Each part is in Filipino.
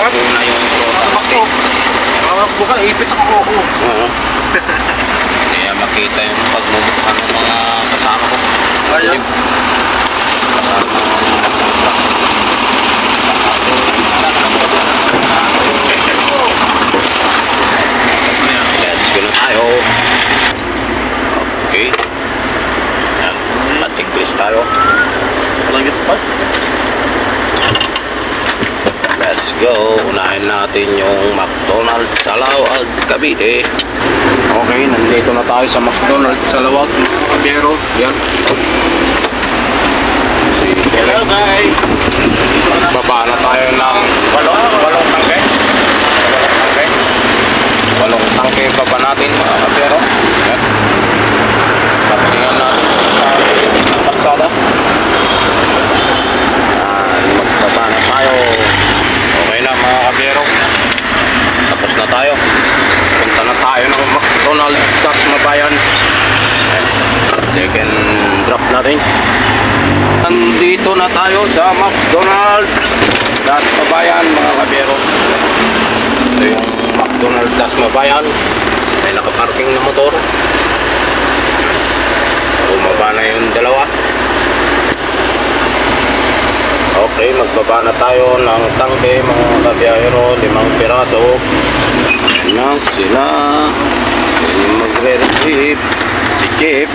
Tago na yung prota. Buka, ipit ako. Oo. Kaya makita yung pagmumukha ng mga kasama ko. Ayun. Let's go na tayo. Okay. Yan. Patiklis tayo. Walang gitpas. Let's go. Unahin natin yung McDonald's sa Lawag, Cavite. Okay, nandito na tayo sa McDonald's sa Lawag, Cabiero. Yan. Hello guys. Magbaba na tayo ng walong tangke. Walong tangke baba natin, mga Cabiero. Yan. Partingan natin sa kalsada. Magbaba na tayo. Okay na, mga Cabiero. Tapos na tayo. Punta na tayo ng McDonald's Dasmabayan. Second drop natin. Nandito na tayo sa McDonald's Dasmabayan, mga Cabiero. Ito yung McDonald's Dasmabayan. May nakaparking na motor. Bumaba na yung dalawa. Okay, magbaba na tayo ng tangke, mga kabiyahero, 5 piraso. Na sila. Yung magre-receive si Jeep.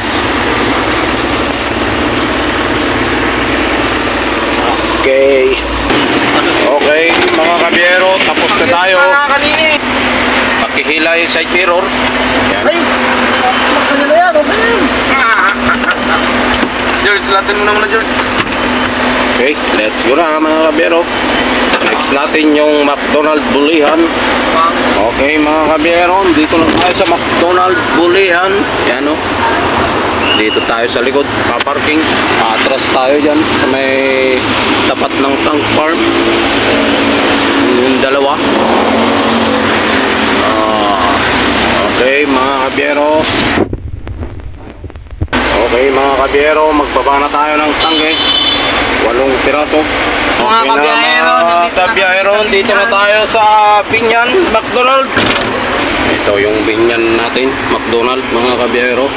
Okay. Okay, mga kabiyahero, tapos na tayo. Pakihila yung side mirror. Yan. Ay! Ano na yan? George, latin mo naman na George. Okay, let's go na, mga kabiyahero. Next natin yung McDonald's Bulihan. Okay, mga kabiyahero, dito na tayo sa McDonald's Bulihan. Yan o. Dito tayo sa likod, paparking. Atras tayo dyan sa may tapat ng tank farm. Yung dalawa. Okay, mga kabiyahero. Okay, mga kabiyahero, magbaba na tayo ng tangke. 8 piraso. Okay na, mga kabiyahero, dito na tayo sa Binyan, McDonald's. Ito yung Binyan natin, McDonald's, mga kabiyahero.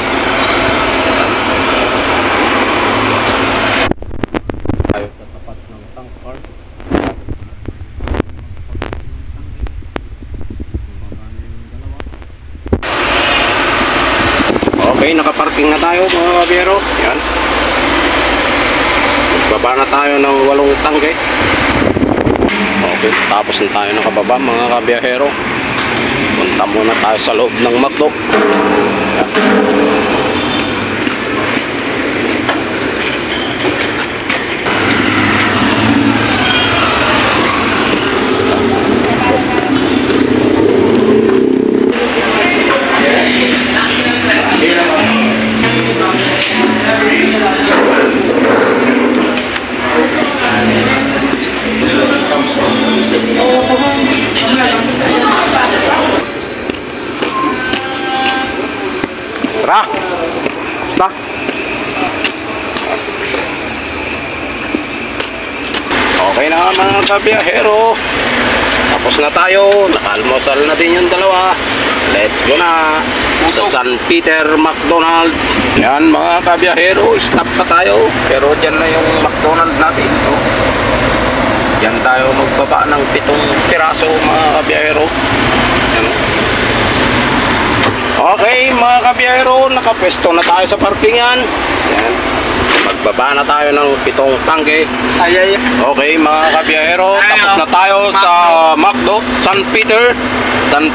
Tayo sa tapat ng tank farm. Okay, nakaparking na tayo, mga kabiyahero. Yan. Baba na tayo ng 8 tangke. Okay, tapos na tayo nakababa, mga kabiyahero. Punta muna tayo sa loob ng McDo. Yan. Tara! Basta! Okay na, mga kabiyahero. Tapos na tayo. Nakalmosal na din yung dalawa. Let's go na sa San Peter McDonald's. Yan, mga kabiyahero. Stop pa tayo. Pero dyan na yung McDonald's natin. Yan tayo magbaba ng 7 piraso, mga kabiyahero. Yan. Okay, mga kabiyahero, nakapwesto na tayo sa parkingan. Yan. Magbaba na tayo ng 7 tangke. Okay, mga kabiyahero, tapos na tayo sa McDo, San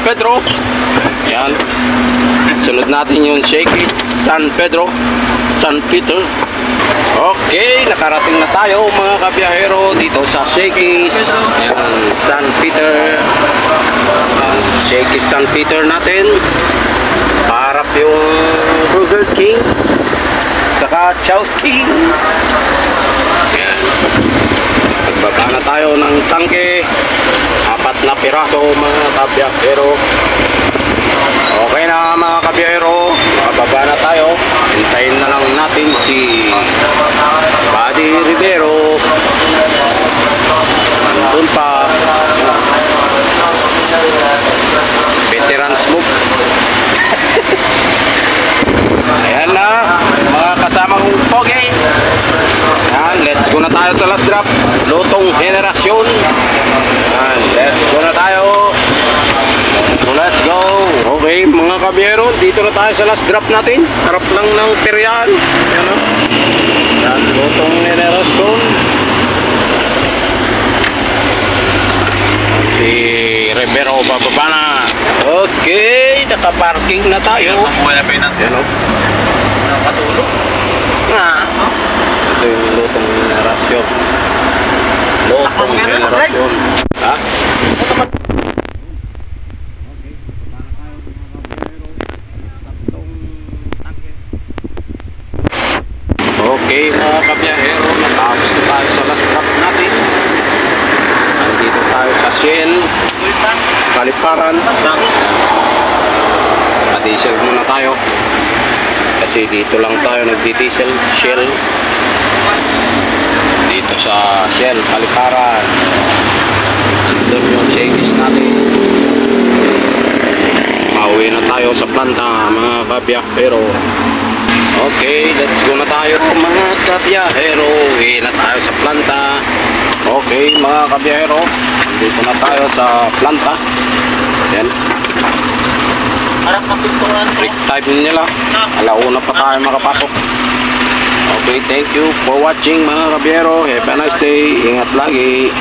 Pedro. Yan. Sunod natin yung Shakey's San Peter. Okay, nakarating na tayo, mga kabiyahero, dito sa Shakey's. Yan, San Peter. Shakey's San Peter natin. Harap yung Burger King. Saka Chowking. Yan. Magbaba na tayo ng tangke. 4 na piraso, mga kabiyahero. Okay na, mga kabiyahero. Makababa na tayo. Hintayin na lang natin si Buddy Rivero. Nandun pa. veteran smoke. Ayan na, mga kasama kong pogi. Ayan, let's go na tayo sa last drop. Lutong henerasyon. Ayan, let's go na tayo. So let's go. Okay mga kabiyero, dito na tayo sa last drop natin. Harap lang ng peryan. Ayan o. Ayan, lutong henerasyon. Si Rivero bababa na. Okay, nakaparking na tayo. Buhay na pinat. Ayan o. Nakatulog. Ito yung lutong henerasyon. Lutong henerasyon. Ha? Okay mga kabiyahero, natapos na tayo sa last drop natin. Nandito tayo sa Shell Kaliparan. Diesel muna tayo kasi dito lang tayo nagdi-diesel. Shell dito sa Shell Kaliparan. Nandun yung Shakey's natin. Pauwi na tayo sa planta mga kabiyahero. Okay, let's go na tayo mga kabiyahero. Uwi na tayo sa planta. Okay mga kabiyahero, dito na tayo sa planta. Yan, Harap ng pintuan. break time nila. Alauna pa tayo makapasok. Okay, thank you for watching mga kabiyahero. Have a nice day. Ingat lagi.